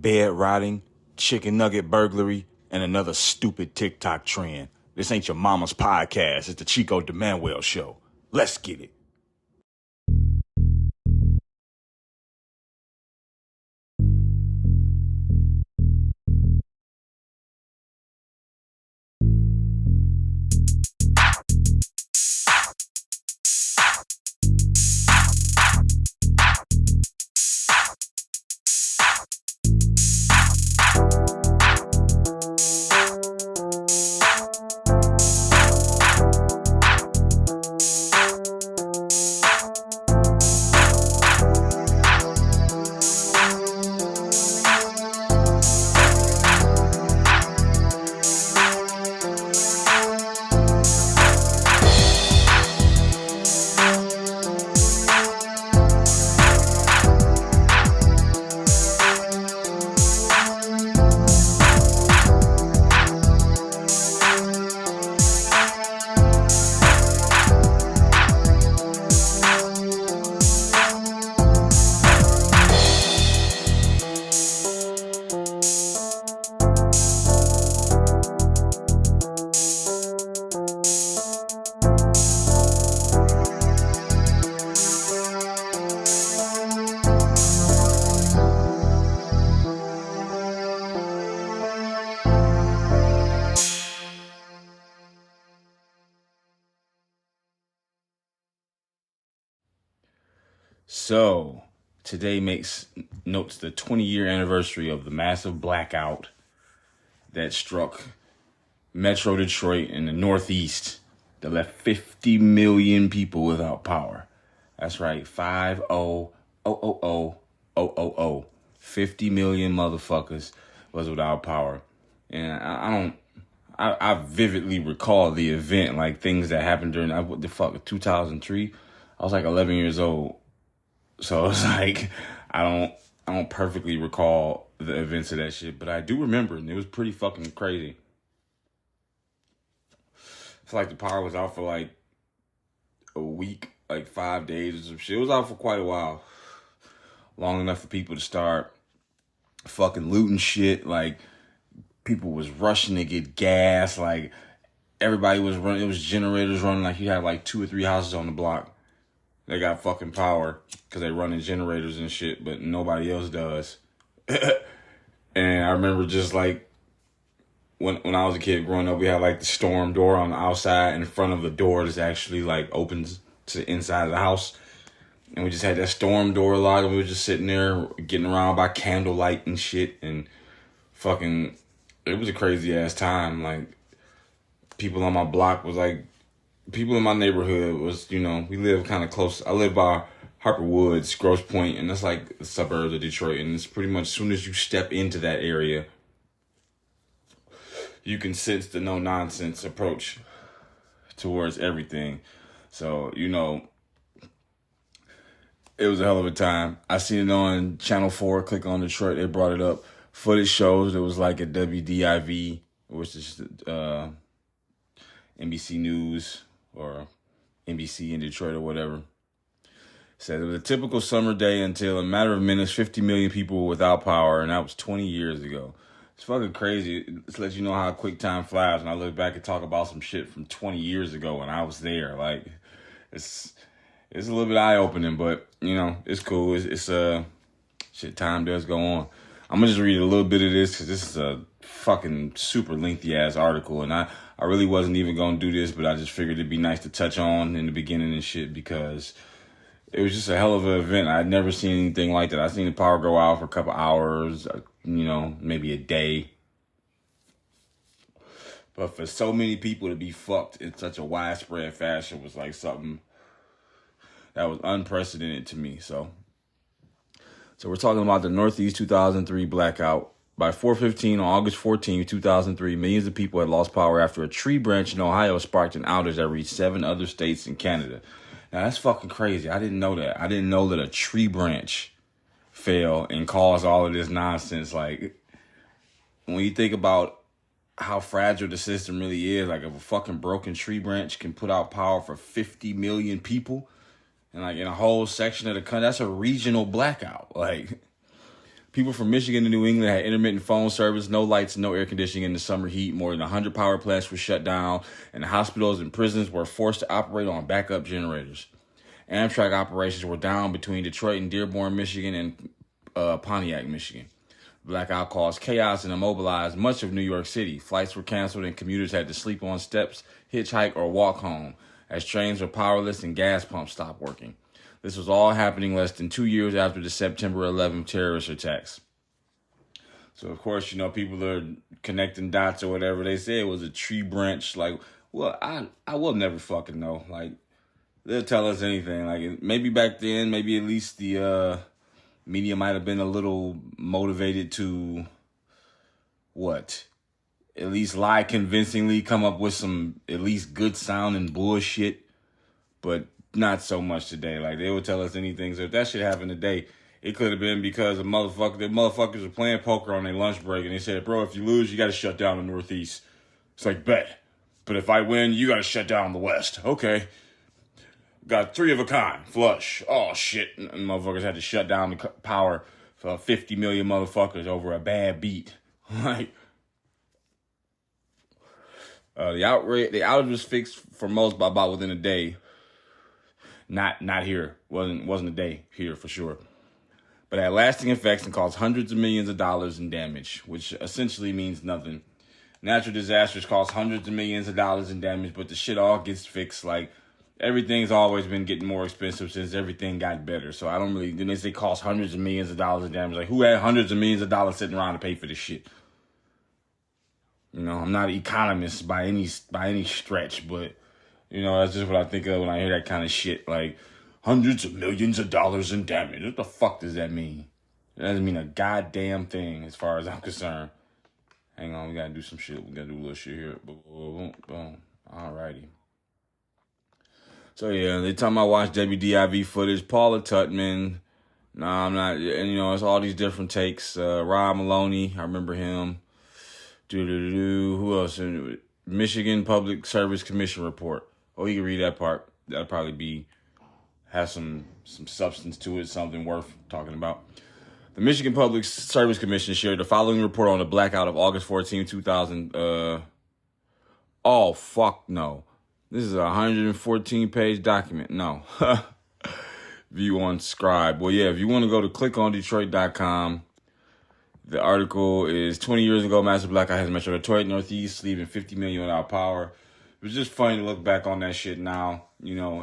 bed rotting, chicken nugget burglary, and another stupid TikTok trend. This ain't your mama's podcast. It's the Chico DeManuel Show. Let's get it. So, today notes the 20-year anniversary of the massive blackout that struck Metro Detroit in the Northeast that left 50 million people without power. That's right, 50,000,000. 50 million motherfuckers was without power. And I vividly recall the event, like things that happened during 2003. I was like 11 years old. So it's like, I don't perfectly recall the events of that shit, but I do remember it, and it was pretty fucking crazy. It's like the power was out for like a week, like 5 days or some shit. It was out for quite a while. Long enough for people to start fucking looting shit. Like, people was rushing to get gas. Like, everybody was running. It was generators running. Like, you had like 2 or 3 houses on the block. They got fucking power because they running generators and shit, but nobody else does. And I remember just like when I was a kid growing up, we had like the storm door on the outside in front of the door that's actually like opens to the inside of the house. And we just had that storm door locked, and we were just sitting there getting around by candlelight and shit. And fucking, it was a crazy ass time. Like, people on my block was like, people in my neighborhood was, we live kind of close. I live by Harper Woods, Grosse Pointe, and that's like the suburbs of Detroit. And it's pretty much as soon as you step into that area, you can sense the no-nonsense approach towards everything. So, it was a hell of a time. I seen it on Channel 4, click on Detroit, they brought it up. Footage shows it was like a WDIV, which is NBC News or NBC in Detroit or whatever. Said it was a typical summer day until in a matter of minutes, 50 million people were without power, and that was 20 years ago. It's fucking crazy. It lets you know how quick time flies when I look back and talk about some shit from 20 years ago when I was there. Like, it's a little bit eye-opening, but, it's cool. It's shit, time does go on. I'm going to just read a little bit of this because this is a fucking super lengthy-ass article, and I really wasn't even going to do this, but I just figured it'd be nice to touch on in the beginning and shit because it was just a hell of an event. I'd never seen anything like that. I seen the power go out for a couple hours, maybe a day. But for so many people to be fucked in such a widespread fashion was like something that was unprecedented to me. So we're talking about the Northeast 2003 blackout. By 4:15 on August 14, 2003, millions of people had lost power after a tree branch in Ohio sparked an outage that reached 7 other states and Canada. Now, that's fucking crazy. I didn't know that. I didn't know that a tree branch fell and caused all of this nonsense. Like, when you think about how fragile the system really is, like if a fucking broken tree branch can put out power for 50 million people, and like in a whole section of the country, that's a regional blackout. Like, People from Michigan to New England had intermittent phone service, no lights, no air conditioning in the summer heat. More than 100 power plants were shut down, and hospitals and prisons were forced to operate on backup generators. Amtrak operations were down between Detroit and Dearborn, Michigan, and Pontiac, Michigan. Blackout caused chaos and immobilized much of New York City. Flights were canceled and commuters had to sleep on steps, hitchhike, or walk home as trains were powerless and gas pumps stopped working. This was all happening less than 2 years after the September 11th terrorist attacks. So, of course, people are connecting dots or whatever. They say it was a tree branch. Like, well, I will never fucking know. Like, they'll tell us anything. Like, maybe back then, maybe at least the media might have been a little motivated to, at least lie convincingly, come up with some at least good sounding bullshit. But not so much today. Like, they would tell us anything. So if that shit happened today, it could have been because the motherfuckers were playing poker on their lunch break, and they said, bro, if you lose, you got to shut down the Northeast. It's like, bet. But if I win, you got to shut down the West. Okay. Got 3 of a kind. Flush. Oh, shit. And motherfuckers had to shut down the power for 50 million motherfuckers over a bad beat. Like, the outage was fixed for most by about within a day. Not here. Wasn't a day here for sure. But had lasting effects and caused hundreds of millions of dollars in damage, which essentially means nothing. Natural disasters cause hundreds of millions of dollars in damage, but the shit all gets fixed. Like, everything's always been getting more expensive since everything got better. So I don't really, then they say cost hundreds of millions of dollars in damage. Like, who had hundreds of millions of dollars sitting around to pay for this shit? I'm not an economist by any stretch, but that's just what I think of when I hear that kind of shit. Like, hundreds of millions of dollars in damage. What the fuck does that mean? It doesn't mean a goddamn thing as far as I'm concerned. Hang on, we gotta do some shit. We gotta do a little shit here. Boom, boom. Alrighty. So yeah, they talking about watch WDIV footage. Paula Tutman. Nah, I'm not. And it's all these different takes. Rob Maloney, I remember him. Who else? Michigan Public Service Commission report. Oh, you can read that part. That'll probably have some substance to it, something worth talking about. The Michigan Public Service Commission shared the following report on the blackout of August 14, 2000. Oh, fuck no. This is a 114-page document. No. View on Scribe. Well, yeah, if you want to go to clickondetroit.com, the article is 20 years ago, massive blackout has Metro Detroit Northeast, leaving 50 million without power. It was just funny to look back on that shit now,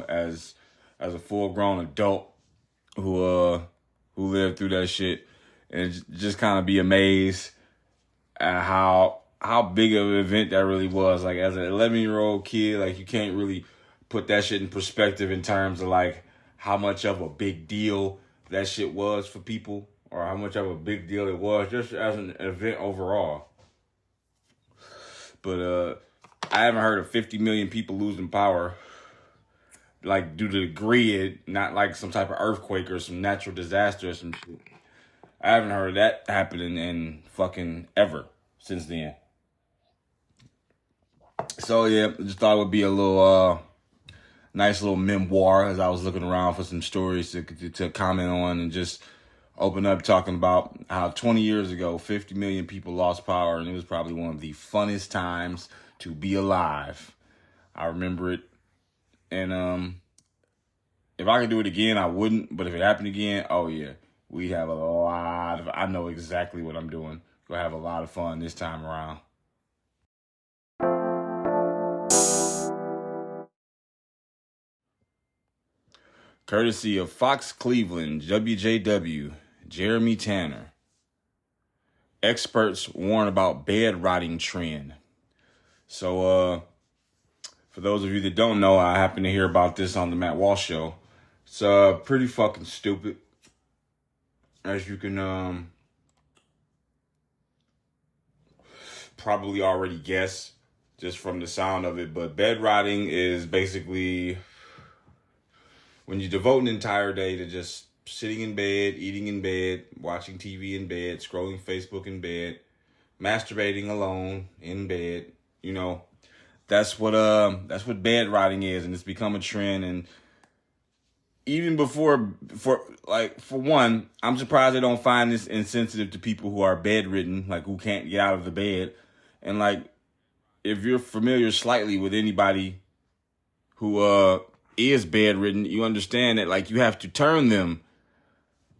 as a full-grown adult who lived through that shit, and just kind of be amazed at how big of an event that really was. Like, as an 11-year-old kid, like, you can't really put that shit in perspective in terms of, like, how much of a big deal that shit was for people, or how much of a big deal it was just as an event overall. But I haven't heard of 50 million people losing power, like, due to the grid, not like some type of earthquake or some natural disaster or some shit. I haven't heard of that happening in fucking ever since then. So yeah, just thought it would be a little nice little memoir as I was looking around for some stories to comment on, and just open up talking about how 20 years ago, 50 million people lost power, and it was probably one of the funnest times to be alive. I remember it. And if I could do it again, I wouldn't. But if it happened again, oh yeah, we have I know exactly what I'm doing. We'll have a lot of fun this time around. Courtesy of Fox Cleveland, WJW, Jeremy Tanner. Experts warn about bed rotting trend. So, for those of you that don't know, I happened to hear about this on the Matt Walsh Show. It's pretty fucking stupid, as you can probably already guess just from the sound of it. But bed rotting is basically when you devote an entire day to just sitting in bed, eating in bed, watching TV in bed, scrolling Facebook in bed, masturbating alone in bed. That's what bed rotting is, and it's become a trend. And even for one, I'm surprised they don't find this insensitive to people who are bedridden, like who can't get out of the bed. And like, if you're familiar slightly with anybody who is bedridden, you understand that like you have to turn them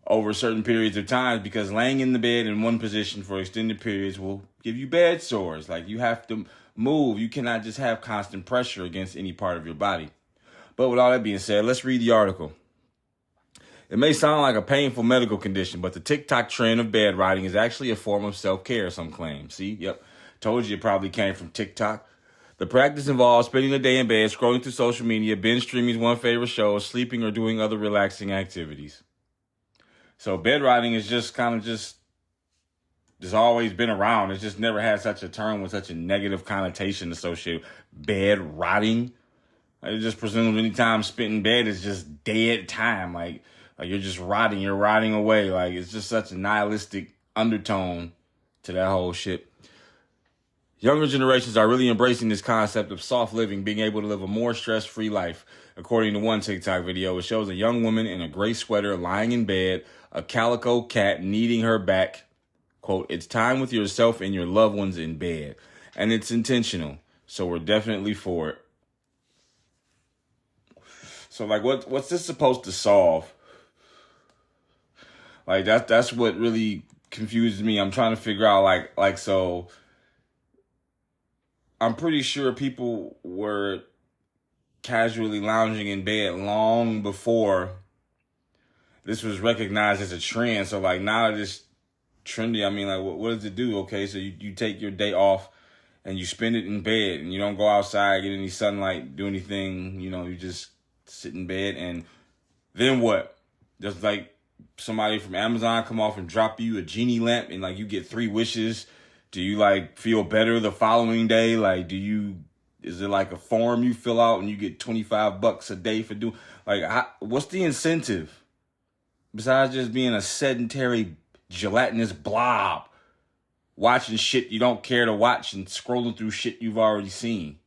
over certain periods of time, because laying in the bed in one position for extended periods will give you bed sores. Like, you have to move. You cannot just have constant pressure against any part of your body. But with all that being said, let's read the article. It may sound like a painful medical condition, but the TikTok trend of bed riding is actually a form of self-care, some claim. See? Yep. Told you it probably came from TikTok. The practice involves spending the day in bed, scrolling through social media, binge streaming one favorite show, sleeping, or doing other relaxing activities. So bed riding is just kind of just always been around. It's just never had such a term with such a negative connotation associated with bed rotting. I just presume any time spent in bed is just dead time. Like you're just rotting. You're rotting away. Like, it's just such a nihilistic undertone to that whole shit. Younger generations are really embracing this concept of soft living, being able to live a more stress-free life. According to one TikTok video, it shows a young woman in a gray sweater lying in bed, a calico cat kneading her back. Quote, "It's time with yourself and your loved ones in bed." And it's intentional, so we're definitely for it. So, like, what's this supposed to solve? Like, that's what really confuses me. I'm trying to figure out, so I'm pretty sure people were casually lounging in bed long before this was recognized as a trend. So, like, now that it's trendy, I mean, like, what does it do? Okay, so you take your day off and you spend it in bed, and you don't go outside, get any sunlight, do anything, you just sit in bed. And then what? Just like somebody from Amazon come off and drop you a genie lamp, and like you get 3 wishes. Do you like feel better the following day? Like, is it like a form you fill out and you get $25 a day for doing, like, what's the incentive? Besides just being a sedentary, gelatinous blob, watching shit you don't care to watch and scrolling through shit you've already seen.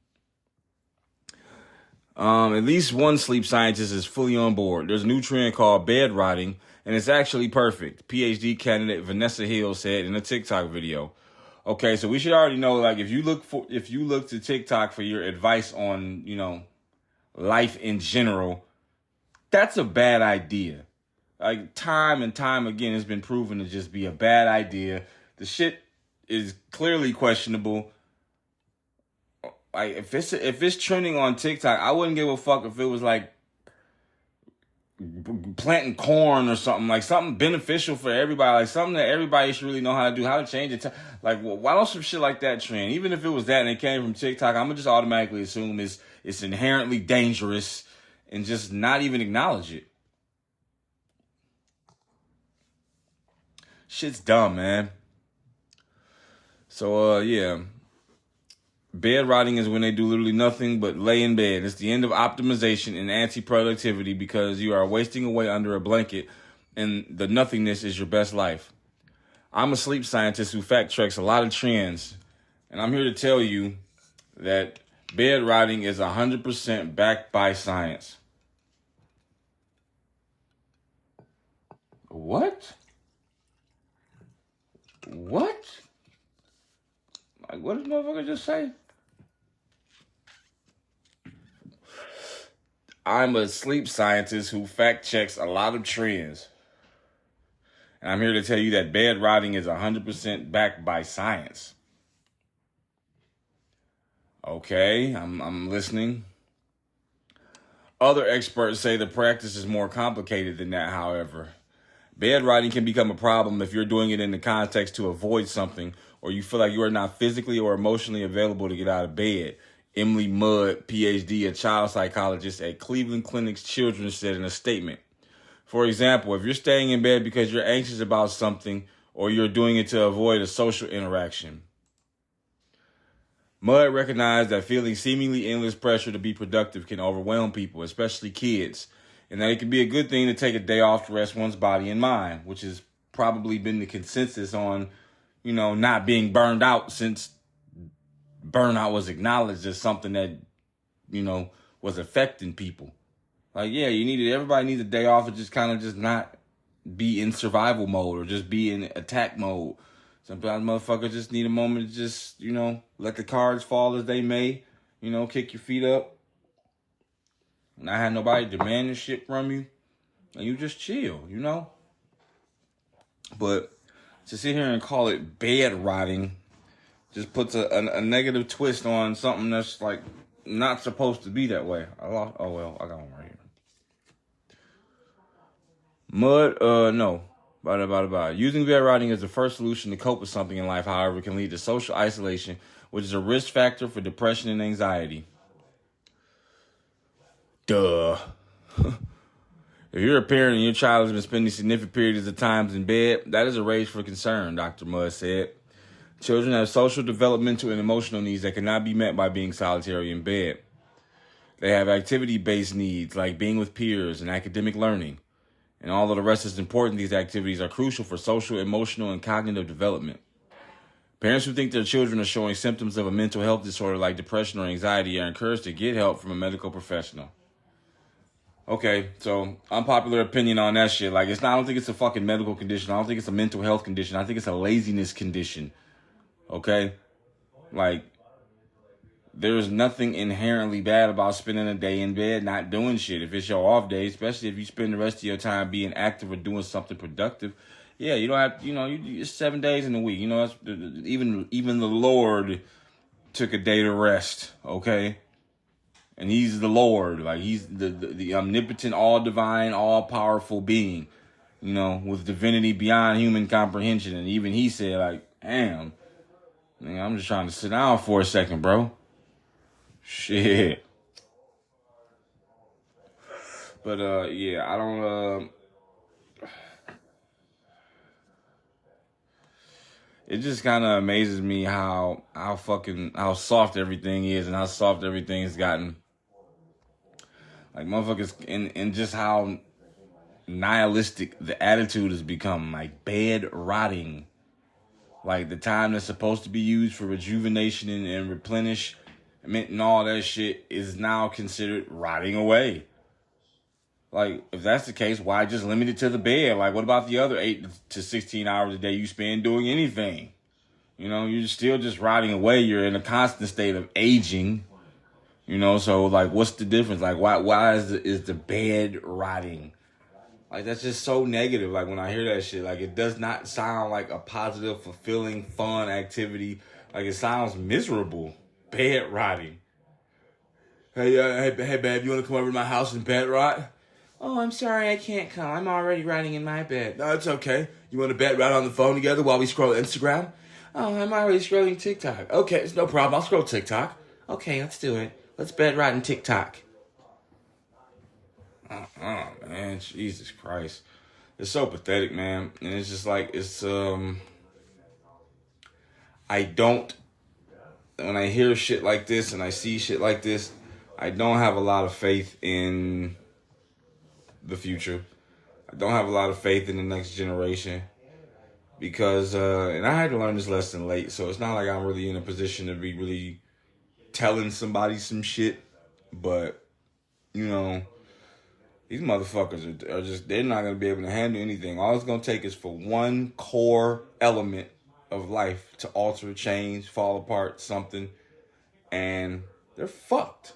At least one sleep scientist is fully on board. There's a new trend called bed rotting, and it's actually perfect. PhD candidate Vanessa Hill said in a TikTok video. Okay, so we should already know, like, if you look to TikTok for your advice on, life in general, that's a bad idea. Like, time and time again, it's been proven to just be a bad idea. The shit is clearly questionable. Like, if it's trending on TikTok, I wouldn't give a fuck if it was like planting corn or something, like something beneficial for everybody, like something that everybody should really know how to do, how to change it. Like, why don't some shit like that trend? Even if it was that and it came from TikTok, I'm gonna just automatically assume it's inherently dangerous and just not even acknowledge it. Shit's dumb, man. So, yeah. Bed rotting is when they do literally nothing but lay in bed. It's the end of optimization and anti-productivity, because you are wasting away under a blanket, and the nothingness is your best life. I'm a sleep scientist who fact checks a lot of trends, and I'm here to tell you that bed rotting is 100% backed by science. What? What? Like, what did the motherfucker just say? I'm a sleep scientist who fact checks a lot of trends. And I'm here to tell you that bed rotting is 100% backed by science. Okay, I'm listening. Other experts say the practice is more complicated than that, however. Bed rotting can become a problem if you're doing it in the context to avoid something, or you feel like you are not physically or emotionally available to get out of bed. Emily Mudd, PhD, a child psychologist at Cleveland Clinic's Children, said in a statement. For example, if you're staying in bed because you're anxious about something, or you're doing it to avoid a social interaction. Mudd recognized that feeling seemingly endless pressure to be productive can overwhelm people, especially kids, and that it can be a good thing to take a day off to rest one's body and mind, which has probably been the consensus on, not being burned out, since burnout was acknowledged as something that, was affecting people. Like, yeah, everybody needs a day off to just kind of just not be in survival mode or just be in attack mode. Sometimes motherfuckers just need a moment to just, let the cards fall as they may. Kick your feet up. Not have nobody demanding shit from you. And you just chill, But to sit here and call it bed rotting just puts a negative twist on something that's like not supposed to be that way. I got one right here. No. Using bed rotting as the first solution to cope with something in life, however, can lead to social isolation, which is a risk factor for depression and anxiety. Duh. If you're a parent and your child has been spending significant periods of times in bed, that is a raise for concern, Dr. Mudd said. Children have social, developmental, and emotional needs that cannot be met by being solitary in bed. They have activity-based needs like being with peers and academic learning. And although the rest is important, these activities are crucial for social, emotional, and cognitive development. Parents who think their children are showing symptoms of a mental health disorder like depression or anxiety are encouraged to get help from a medical professional. Okay, so unpopular opinion on that shit. Like, I don't think it's a fucking medical condition. I don't think it's a mental health condition. I think it's a laziness condition. Okay? Like, there's nothing inherently bad about spending a day in bed not doing shit. If it's your off day, especially if you spend the rest of your time being active or doing something productive, yeah, you don't have, it's 7 days in a week. That's, even the Lord took a day to rest, okay? And he's the Lord. Like, he's the omnipotent, all-divine, all-powerful being, with divinity beyond human comprehension. And even he said, like, damn, man, I'm just trying to sit down for a second, bro. Shit. But, yeah, I don't, it just kind of amazes me how soft everything is and how soft everything's gotten. Like, motherfuckers, and just how nihilistic the attitude has become. Like, bed rotting. Like, the time that's supposed to be used for rejuvenation and replenishment and all that shit is now considered rotting away. Like, if that's the case, why just limit it to the bed? Like, what about the other 8 to 16 hours a day you spend doing anything? You're still just rotting away. You're in a constant state of aging. So, like, what's the difference? Like, why is the bed rotting? Like, that's just so negative. Like, when I hear that shit, like, it does not sound like a positive, fulfilling, fun activity. Like, it sounds miserable. Bed rotting. Hey, babe, you want to come over to my house and bed rot? Oh, I'm sorry, I can't come. I'm already rotting in my bed. No, it's okay. You want to bed rot on the phone together while we scroll Instagram? Oh, I'm already scrolling TikTok. Okay, it's no problem. I'll scroll TikTok. Okay, let's do it. Let's bed rot in TikTok. Man, Jesus Christ. It's so pathetic, man. And it's just like, when I hear shit like this and I see shit like this, I don't have a lot of faith in the future. I don't have a lot of faith in the next generation because, and I had to learn this lesson late, so it's not like I'm really in a position to be really telling somebody some shit, but, these motherfuckers are just, they're not going to be able to handle anything. All it's going to take is for one core element of life to alter, change, fall apart, something, and they're fucked.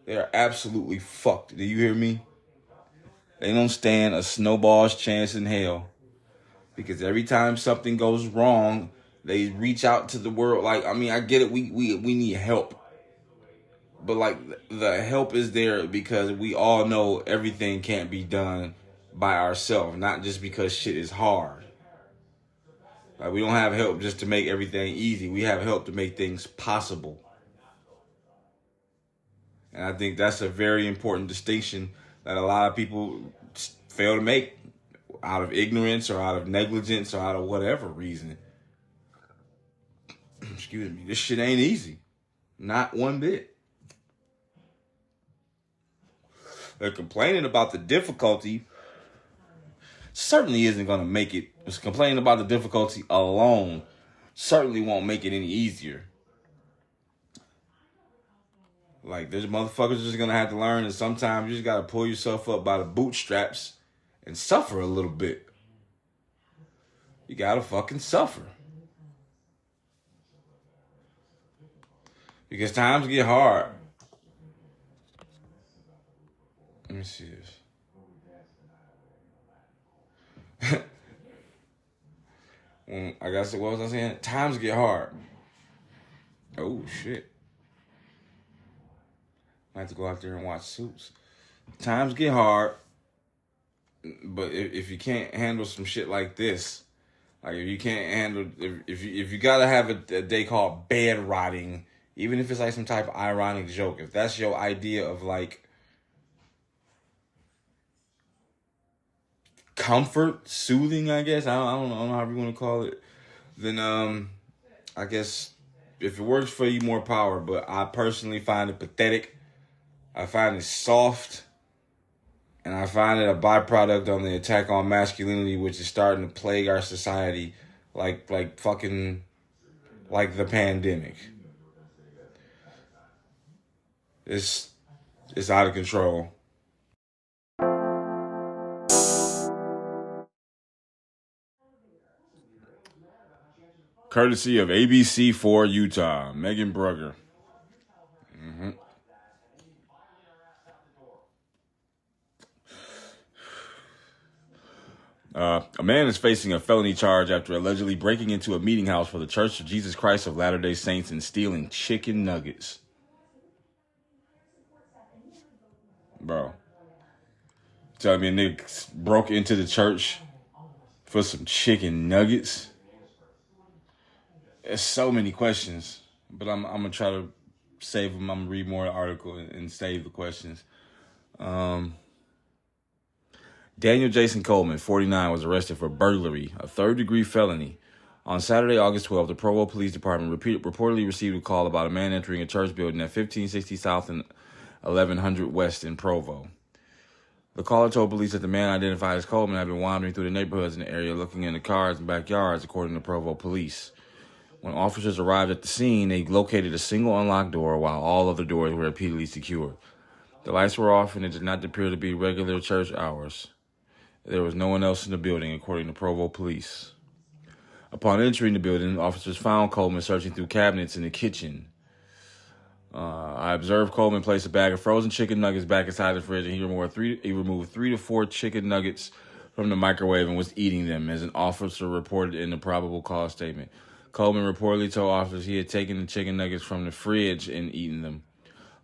They are absolutely fucked. Do you hear me? They don't stand a snowball's chance in hell. Because every time something goes wrong, they reach out to the world. Like, I get it. We need help. But, like, the help is there because we all know everything can't be done by ourselves. Not just because shit is hard. Like, we don't have help just to make everything easy. We have help to make things possible. And I think that's a very important distinction that a lot of people fail to make out of ignorance or out of negligence or out of whatever reason. Excuse me. This shit ain't easy. Not one bit. They're complaining about the difficulty certainly isn't going to make it. Complaining about the difficulty alone certainly won't make it any easier. Like, there's motherfuckers just gonna have to learn that sometimes you just gotta pull yourself up by the bootstraps and suffer a little bit. You gotta fucking suffer. Because times get hard. Let me see this. I guess what was I saying? Times get hard. Oh shit. I have to go out there and watch Suits. Times get hard, but if you can't handle some shit like this, like if you can't handle, if you gotta have a day called bed rotting, even if it's like some type of ironic joke, if that's your idea of like comfort, soothing, I guess I don't know how you want to call it, then I guess if it works for you, more power. But I personally find it pathetic. I find it soft, and I find it a byproduct on the attack on masculinity, which is starting to plague our society like the pandemic. It's out of control. Courtesy of ABC4 Utah, Megan Brugger. A man is facing a felony charge after allegedly breaking into a meeting house for the Church of Jesus Christ of Latter-day Saints and stealing chicken nuggets. Bro. Tell me a nigga broke into the church for some chicken nuggets? There's so many questions, but I'm going to try to save them. I'm going to read more of the article and save the questions. Daniel Jason Coleman, 49, was arrested for burglary, a third-degree felony. On Saturday, August 12th, the Provo Police Department reportedly received a call about a man entering a church building at 1560 South and 1100 West in Provo. The caller told police that the man identified as Coleman had been wandering through the neighborhoods in the area looking into cars and backyards, according to Provo Police. When officers arrived at the scene, they located a single unlocked door while all other doors were repeatedly secured. The lights were off and it did not appear to be regular church hours. There was no one else in the building, according to Provo Police. Upon entering the building, officers found Coleman searching through cabinets in the kitchen. I observed Coleman place a bag of frozen chicken nuggets back inside the fridge, and he removed 3 to 4 chicken nuggets from the microwave and was eating them, as an officer reported in the probable cause statement. Coleman reportedly told officers he had taken the chicken nuggets from the fridge and eaten them.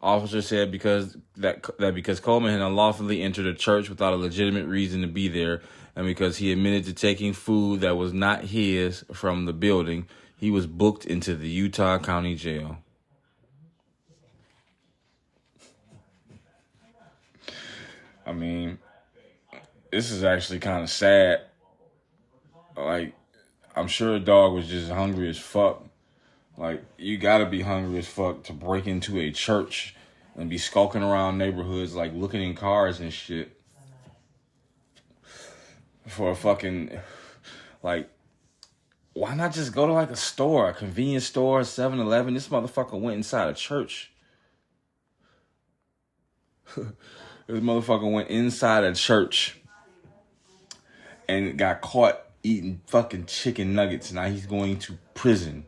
Officers said because Coleman had unlawfully entered a church without a legitimate reason to be there, and because he admitted to taking food that was not his from the building, he was booked into the Utah County Jail. I mean, this is actually kind of sad. Like, I'm sure a dog was just hungry as fuck. Like, you gotta be hungry as fuck to break into a church and be skulking around neighborhoods, like, looking in cars and shit. For a fucking, like, why not just go to, like, a store, a convenience store, 7-Eleven? This motherfucker went inside a church. This motherfucker went inside a church and got caught eating fucking chicken nuggets. Now he's going to prison.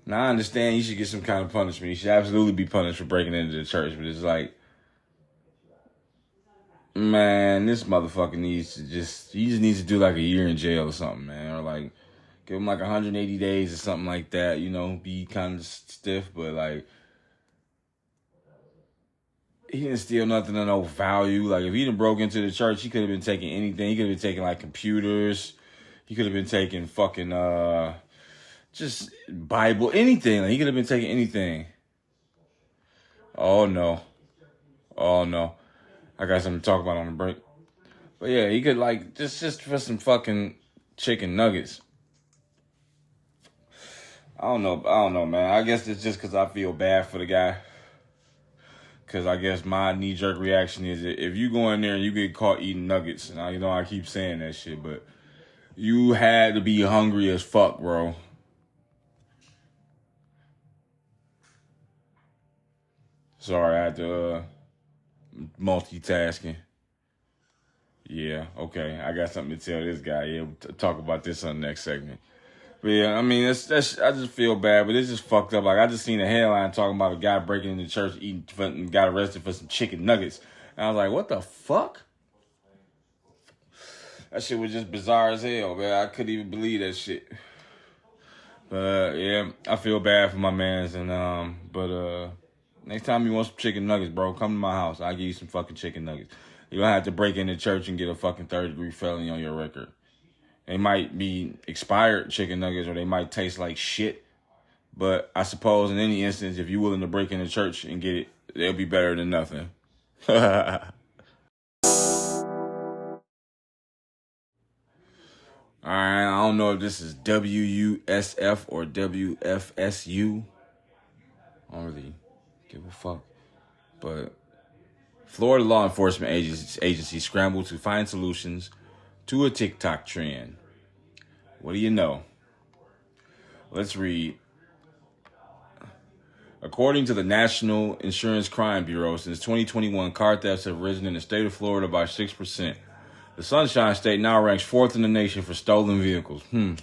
Now, I understand you should get some kind of punishment. You should absolutely be punished for breaking into the church. But it's like, man, this motherfucker he just needs to do like a year in jail or something, man. Or like, give him like 180 days or something like that, you know, be kind of stiff. But like, he didn't steal nothing of no value. Like, if he done broke into the church, he could have been taking anything. He could have been taking like computers. He could have been taking fucking, just Bible, anything. Like, he could have been taking anything. Oh no. I got something to talk about on the break. But yeah, he could like just for some fucking chicken nuggets. I don't know, man. I guess it's just because I feel bad for the guy. Because I guess my knee-jerk reaction is if you go in there and you get caught eating nuggets, and I keep saying that shit, but you had to be hungry as fuck, bro. Sorry, I had to multitasking. Yeah, okay. I got something to tell this guy. Yeah, we'll talk about this on the next segment. But yeah, I mean, that's I just feel bad, but it's just fucked up. Like I just seen a headline talking about a guy breaking into church, and got arrested for some chicken nuggets, and I was like, what the fuck? That shit was just bizarre as hell, man. I couldn't even believe that shit. But yeah, I feel bad for my mans, and but next time you want some chicken nuggets, bro, come to my house. I'll give you some fucking chicken nuggets. You don't have to break into church and get a fucking 3rd-degree felony on your record. They might be expired chicken nuggets, or they might taste like shit. But I suppose in any instance, if you're willing to break into church and get it, they'll be better than nothing. All right, I don't know if this is WUSF or WFSU. I don't really give a fuck. But Florida law enforcement agencies scramble to find solutions to a TikTok trend. What do you know? Let's read. According to the National Insurance Crime Bureau, since 2021, car thefts have risen in the state of Florida by 6%. The Sunshine State now ranks 4th in the nation for stolen vehicles. A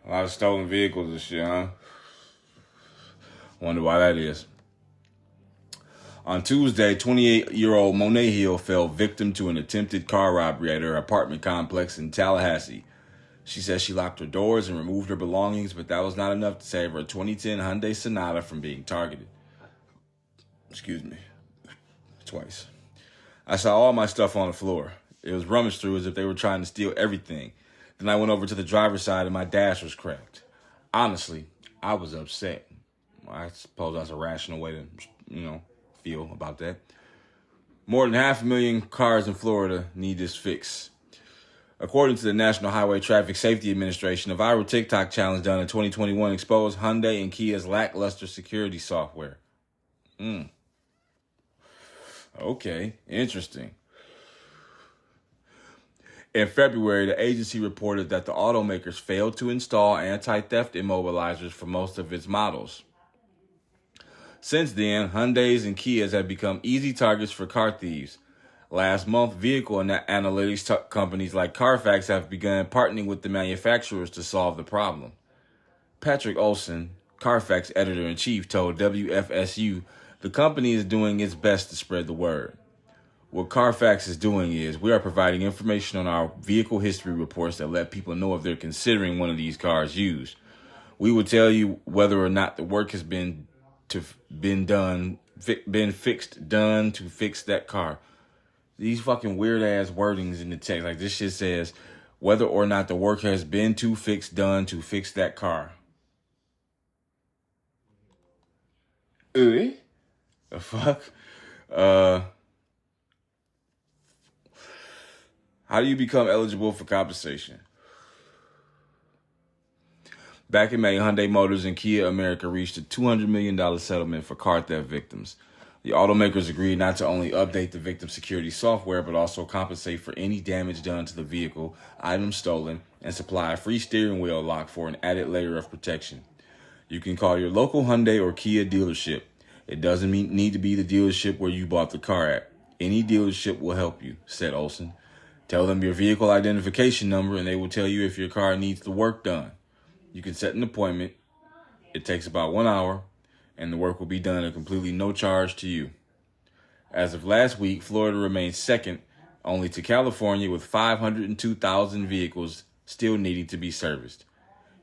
lot of stolen vehicles and shit, huh? Wonder why that is. On Tuesday, 28-year-old Monet Hill fell victim to an attempted car robbery at her apartment complex in Tallahassee. She says she locked her doors and removed her belongings, but that was not enough to save her 2010 Hyundai Sonata from being targeted. Excuse me. Twice. I saw all my stuff on the floor. It was rummaged through as if they were trying to steal everything. Then I went over to the driver's side and my dash was cracked. Honestly, I was upset. I suppose that's a rational way to, feel about that. More than 500,000 cars in Florida need this fix. According to the National Highway Traffic Safety Administration, a viral TikTok challenge done in 2021 exposed Hyundai and Kia's lackluster security software. Okay, interesting. In February, the agency reported that the automakers failed to install anti-theft immobilizers for most of its models. Since then, Hyundais and Kias have become easy targets for car thieves. Last month, vehicle analytics companies like Carfax have begun partnering with the manufacturers to solve the problem. Patrick Olson, Carfax editor-in-chief, told WFSU the company is doing its best to spread the word. What Carfax is doing is we are providing information on our vehicle history reports that let people know if they're considering one of these cars used. We will tell you whether or not the work has been fixed to fix that car. These fucking weird ass wordings in the text, like this shit says whether or not the work has been done to fix that car. The fuck? How do you become eligible for compensation? Back in May, Hyundai Motors and Kia America reached a $200 million settlement for car theft victims. The automakers agreed not to only update the victim security software, but also compensate for any damage done to the vehicle, items stolen, and supply a free steering wheel lock for an added layer of protection. You can call your local Hyundai or Kia dealership. It doesn't need to be the dealership where you bought the car at. Any dealership will help you, said Olson. Tell them your vehicle identification number and they will tell you if your car needs the work done. You can set an appointment. It takes about 1 hour, and the work will be done at completely no charge to you. As of last week, Florida remains second only to California with 502,000 vehicles still needing to be serviced.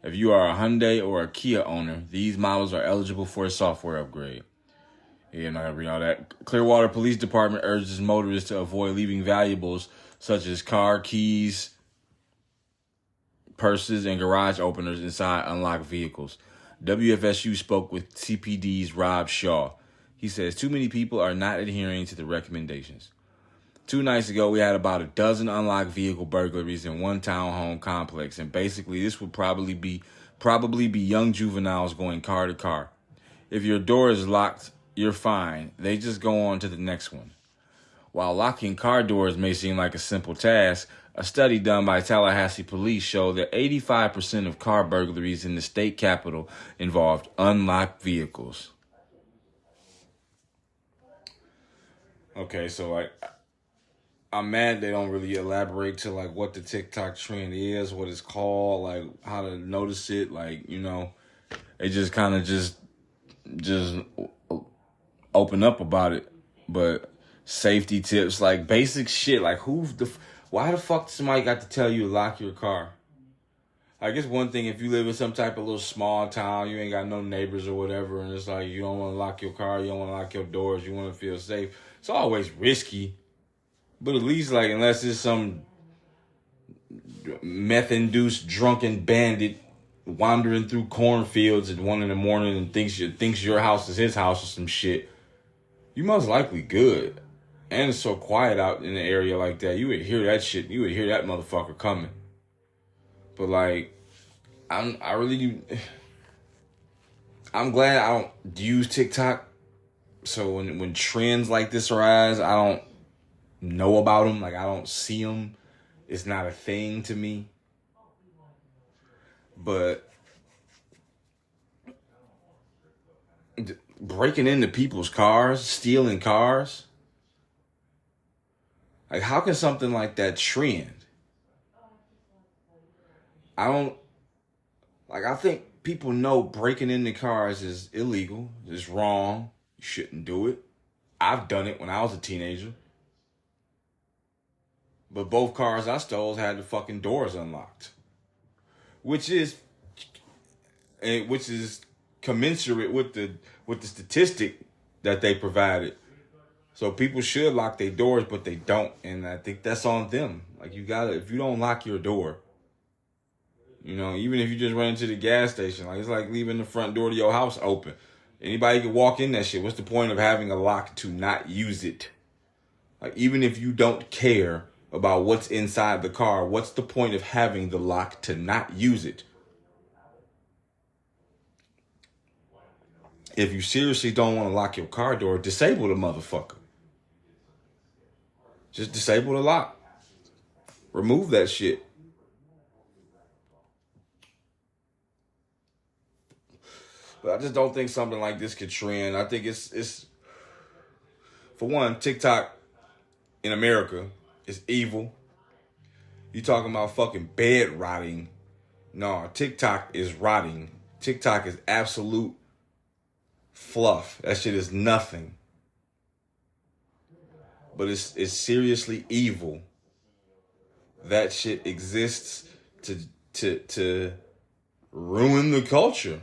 If you are a Hyundai or a Kia owner, these models are eligible for a software upgrade. Yeah, I'm not gonna read all that. Clearwater Police Department urges motorists to avoid leaving valuables such as car keys, purses, and garage openers inside unlocked vehicles. WFSU spoke with CPD's Rob Shaw. He says too many people are not adhering to the recommendations. 2 nights ago, we had about a dozen unlocked vehicle burglaries in one townhome complex, and basically this would probably be young juveniles going car to car. If your door is locked, you're fine. They just go on to the next one. While locking car doors may seem like a simple task, a study done by Tallahassee police showed that 85% of car burglaries in the state capital involved unlocked vehicles. Okay, so like, I'm mad they don't really elaborate to like what the TikTok trend is, what it's called, like how to notice it, like, you know, they just kind of just open up about it. But safety tips, like basic shit, like why the fuck somebody got to tell you to lock your car? Like, it's one thing if you live in some type of little small town, you ain't got no neighbors or whatever, and it's like you don't want to lock your car, you don't want to lock your doors, you want to feel safe. It's always risky. But at least, like, unless it's some meth-induced drunken bandit wandering through cornfields at 1 a.m. and thinks your house is his house or some shit, you most likely good. And it's so quiet out in the area like that, you would hear that shit. You would hear that motherfucker coming. But like, I'm glad I don't use TikTok. So when trends like this arise, I don't know about them. Like, I don't see them. It's not a thing to me. But breaking into people's cars, stealing cars, like, how can something like that trend? I think people know breaking into cars is illegal. It's wrong. You shouldn't do it. I've done it when I was a teenager. But both cars I stole had the fucking doors unlocked. Which is commensurate with the statistic that they provided. So people should lock their doors, but they don't. And I think that's on them. Like, if you don't lock your door, you know, even if you just run into the gas station, like, it's like leaving the front door to your house open. Anybody can walk in that shit. What's the point of having a lock to not use it? Like, even if you don't care about what's inside the car, what's the point of having the lock to not use it? If you seriously don't want to lock your car door, disable the motherfucker. Just disable the lock. Remove that shit. But I just don't think something like this could trend. I think it's for one, TikTok in America is evil. You talking about fucking bed rotting. No, TikTok is rotting. TikTok is absolute fluff. That shit is nothing. But it's seriously evil. That shit exists to ruin the culture.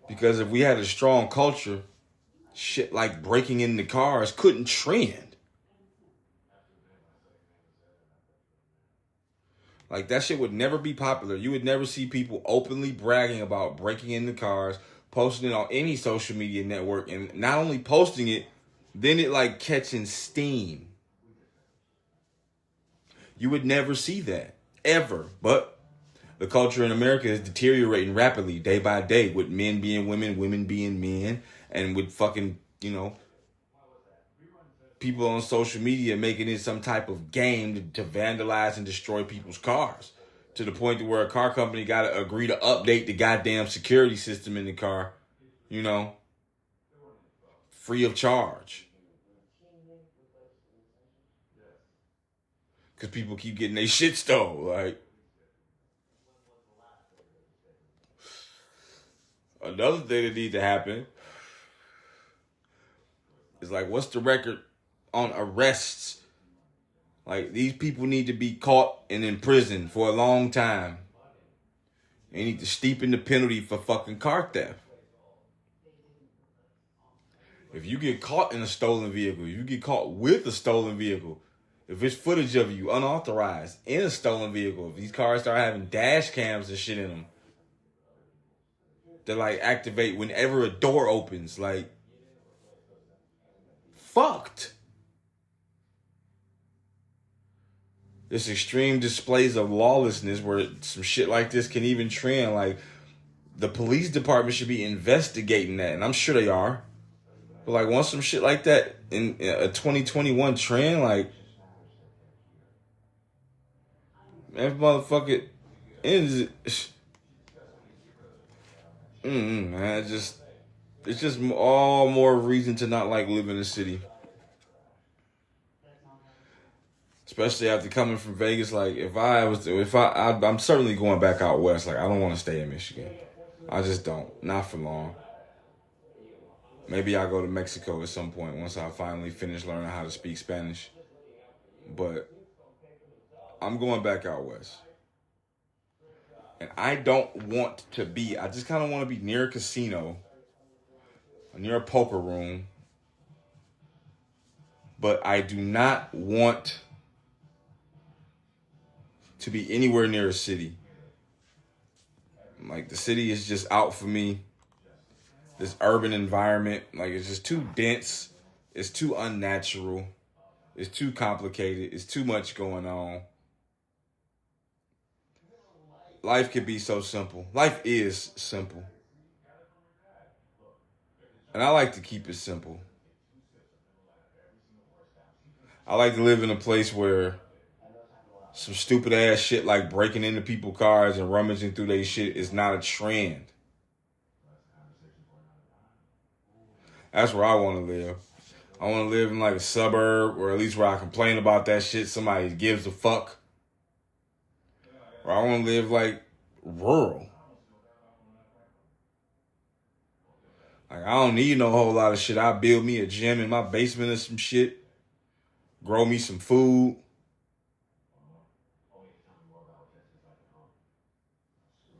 Because if we had a strong culture, shit like breaking into cars couldn't trend. Like, that shit would never be popular. You would never see people openly bragging about breaking into cars, posting it on any social media network, and not only posting it, then it like catching steam. You would never see that, ever. But the culture in America is deteriorating rapidly day by day, with men being women, women being men, and with fucking, you know, people on social media making it some type of game to vandalize and destroy people's cars, to the point to where a car company got to agree to update the goddamn security system in the car, you know, free of charge. Because people keep getting their shit stole. Like, another thing that needs to happen is, like, what's the record on arrests? Like, these people need to be caught and in prison for a long time. They need to steepen the penalty for fucking car theft. If you get caught in a stolen vehicle, you get caught with a stolen vehicle, if it's footage of you unauthorized in a stolen vehicle, if these cars start having dash cams and shit in them that like activate whenever a door opens, like, fucked. This extreme displays of lawlessness where some shit like this can even trend. Like, the police department should be investigating that, and I'm sure they are. But like, once some shit like that in a 2021 trend, like, man, motherfucker ends. Man, it's just all more reason to not like living in the city. Especially after coming from Vegas, like I'm certainly going back out west. Like, I don't want to stay in Michigan. I just don't. Not for long. Maybe I'll go to Mexico at some point once I finally finish learning how to speak Spanish. But I'm going back out west. And I don't want to be, I just kind of want to be near a casino, near a poker room. But I do not want to be anywhere near a city. Like, the city is just out for me. This urban environment, like, it's just too dense. It's too unnatural. It's too complicated. It's too much going on. Life could be so simple. Life is simple. And I like to keep it simple. I like to live in a place where some stupid ass shit like breaking into people's cars and rummaging through their shit is not a trend. That's where I want to live. I want to live in like a suburb, or at least where I complain about that shit, somebody gives a fuck. Or I want to live like rural. Like, I don't need no whole lot of shit. I build me a gym in my basement or some shit. Grow me some food.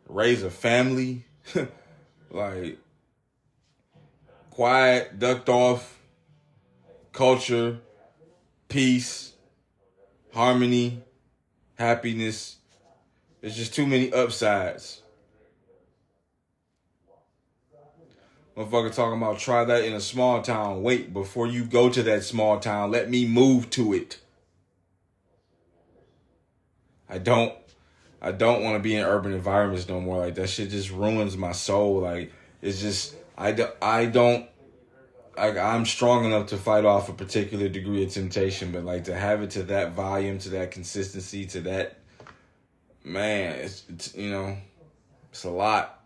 Raise a family. Like, quiet, ducked off, culture, peace, harmony, happiness. There's just too many upsides. Motherfucker talking about try that in a small town. Wait, before you go to that small town, let me move to it. I don't want to be in urban environments no more. Like, that shit just ruins my soul. Like, it's just, I'm strong enough to fight off a particular degree of temptation, but like, to have it to that volume, to that consistency, to that, man, it's you know, it's a lot.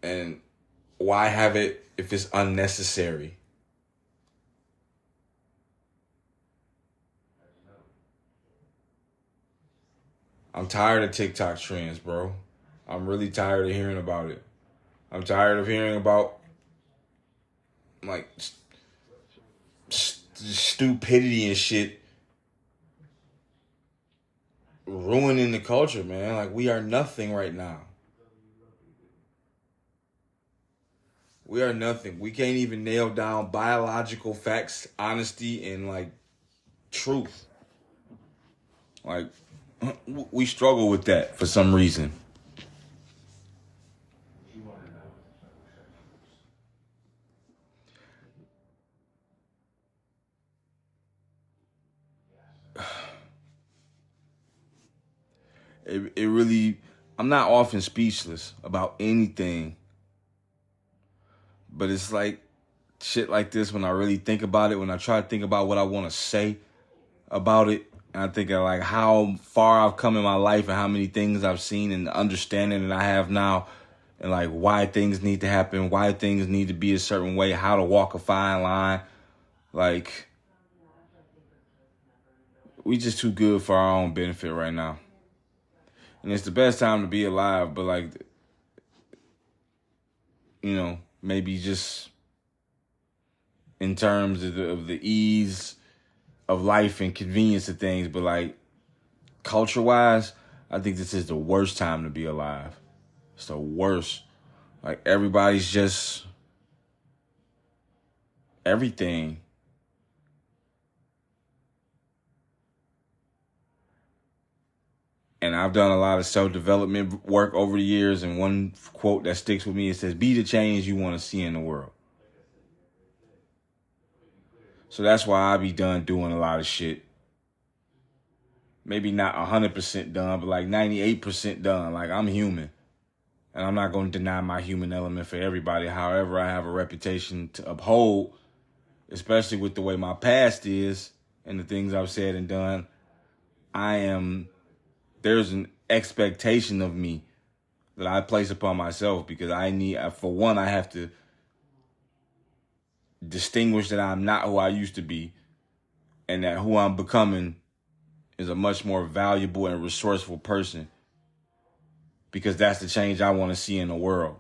And why have it if it's unnecessary? I'm tired of TikTok trends, bro. I'm really tired of hearing about it. I'm tired of hearing about, like, stupidity and shit ruining the culture, man. Like, we are nothing right now. We are nothing. We can't even nail down biological facts, honesty, and, like, truth. Like, we struggle with that for some reason. It really, I'm not often speechless about anything. But it's like shit like this, when I really think about it, when I try to think about what I want to say about it, and I think of like how far I've come in my life and how many things I've seen and the understanding that I have now, and like why things need to happen, why things need to be a certain way, how to walk a fine line. Like, we just too good for our own benefit right now. And it's the best time to be alive, but like, you know, maybe just in terms of the ease of life and convenience of things, but like culture-wise, I think this is the worst time to be alive. It's the worst. Like, everybody's just everything. And I've done a lot of self-development work over the years, and one quote that sticks with me, it says, be the change you want to see in the world. So that's why I be done doing a lot of shit. Maybe not 100% done, but like 98% done. Like, I'm human. And I'm not going to deny my human element for everybody. However, I have a reputation to uphold, especially with the way my past is and the things I've said and done. There's an expectation of me that I place upon myself, because for one, I have to distinguish that I'm not who I used to be, and that who I'm becoming is a much more valuable and resourceful person, because that's the change I want to see in the world.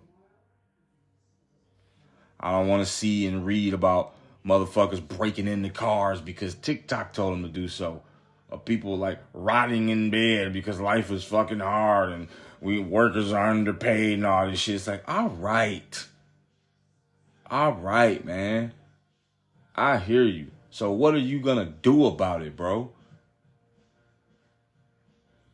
I don't want to see and read about motherfuckers breaking into cars because TikTok told them to do so. Or people like rotting in bed because life is fucking hard and workers are underpaid and all this shit. It's like, all right, man. I hear you. So what are you gonna do about it, bro?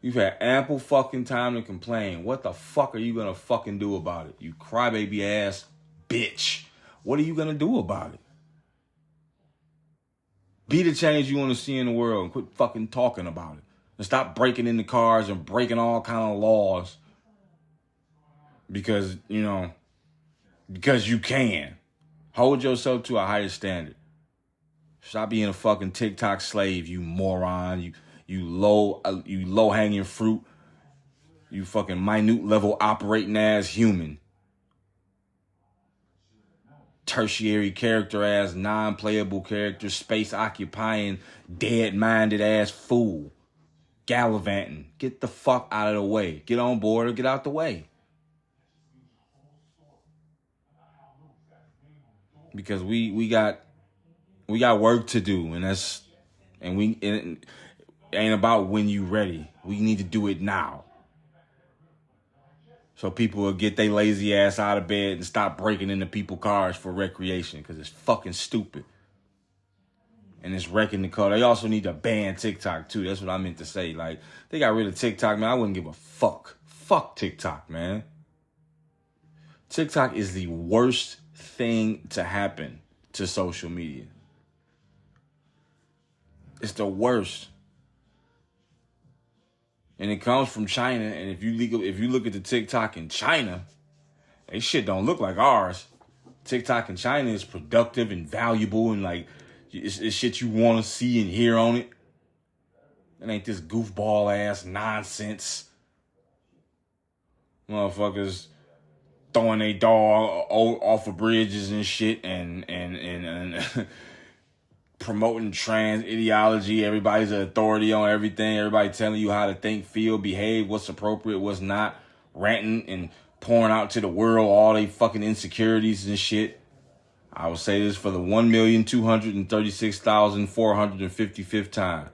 You've had ample fucking time to complain. What the fuck are you gonna fucking do about it? You crybaby ass bitch. What are you gonna do about it? Be the change you want to see in the world and quit fucking talking about it. And stop breaking into cars and breaking all kind of laws because you can. Hold yourself to a higher standard. Stop being a fucking TikTok slave, you moron. You low hanging fruit. You fucking minute level operating ass human. Tertiary character ass, non-playable character, space occupying, dead minded ass fool. Gallivanting. Get the fuck out of the way. Get on board or get out the way. Because we got work to do, and it ain't about when you ready. We need to do it now. So people will get their lazy ass out of bed and stop breaking into people's cars for recreation, because it's fucking stupid. And it's wrecking the car. They also need to ban TikTok too. That's what I meant to say. Like, they got rid of TikTok, man. I wouldn't give a fuck. Fuck TikTok, man. TikTok is the worst thing to happen to social media. It's the worst. And it comes from China. And if you look at the TikTok in China, they shit don't look like ours. TikTok in China is productive and valuable, and like it's shit you want to see and hear on it. It ain't this goofball ass nonsense. Motherfuckers throwing their dog off of bridges and shit, and promoting trans ideology. Everybody's an authority on everything. Everybody telling you how to think, feel, behave, what's appropriate, what's not. Ranting and pouring out to the world all they fucking insecurities and shit. I will say this for the 1,236,455th time.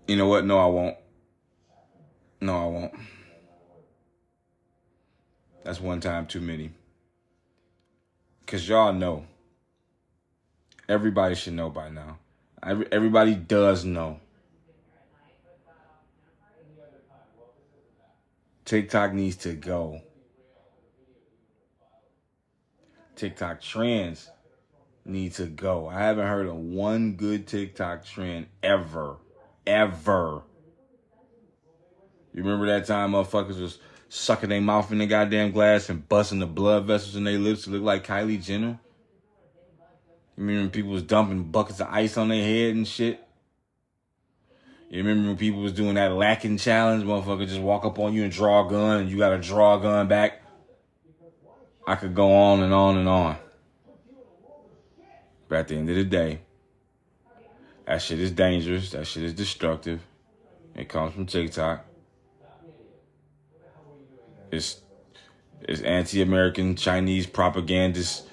You know what? No, I won't. That's one time too many. Because y'all know. Everybody should know by now. Everybody does know. TikTok needs to go. TikTok trends need to go. I haven't heard of one good TikTok trend ever. You remember that time motherfuckers was sucking their mouth in the goddamn glass and busting the blood vessels in their lips to look like Kylie Jenner? You remember when people was dumping buckets of ice on their head and shit? You remember when people was doing that lacking challenge? Motherfucker just walk up on you and draw a gun, and you got to draw a gun back. I could go on and on and on. But at the end of the day, that shit is dangerous. That shit is destructive. It comes from TikTok. It's anti-American Chinese propagandist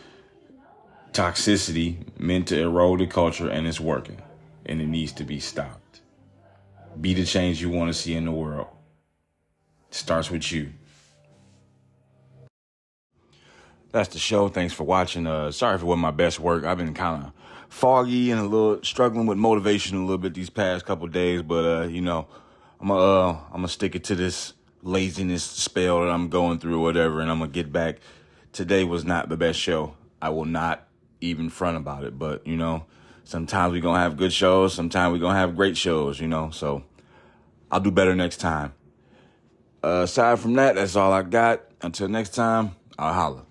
toxicity meant to erode the culture, and it's working. And it needs to be stopped. Be the change you want to see in the world. It starts with you. That's the show. Thanks for watching. Sorry if it wasn't my best work. I've been kind of foggy and a little struggling with motivation a little bit these past couple of days, but I'm gonna stick it to this laziness spell that I'm going through or whatever, and I'm gonna get back. Today was not the best show. I will not even front about it, but sometimes we're gonna have good shows, sometimes we're gonna have great shows, so I'll do better next time. Aside from that, that's all I got. Until next time, I'll holla.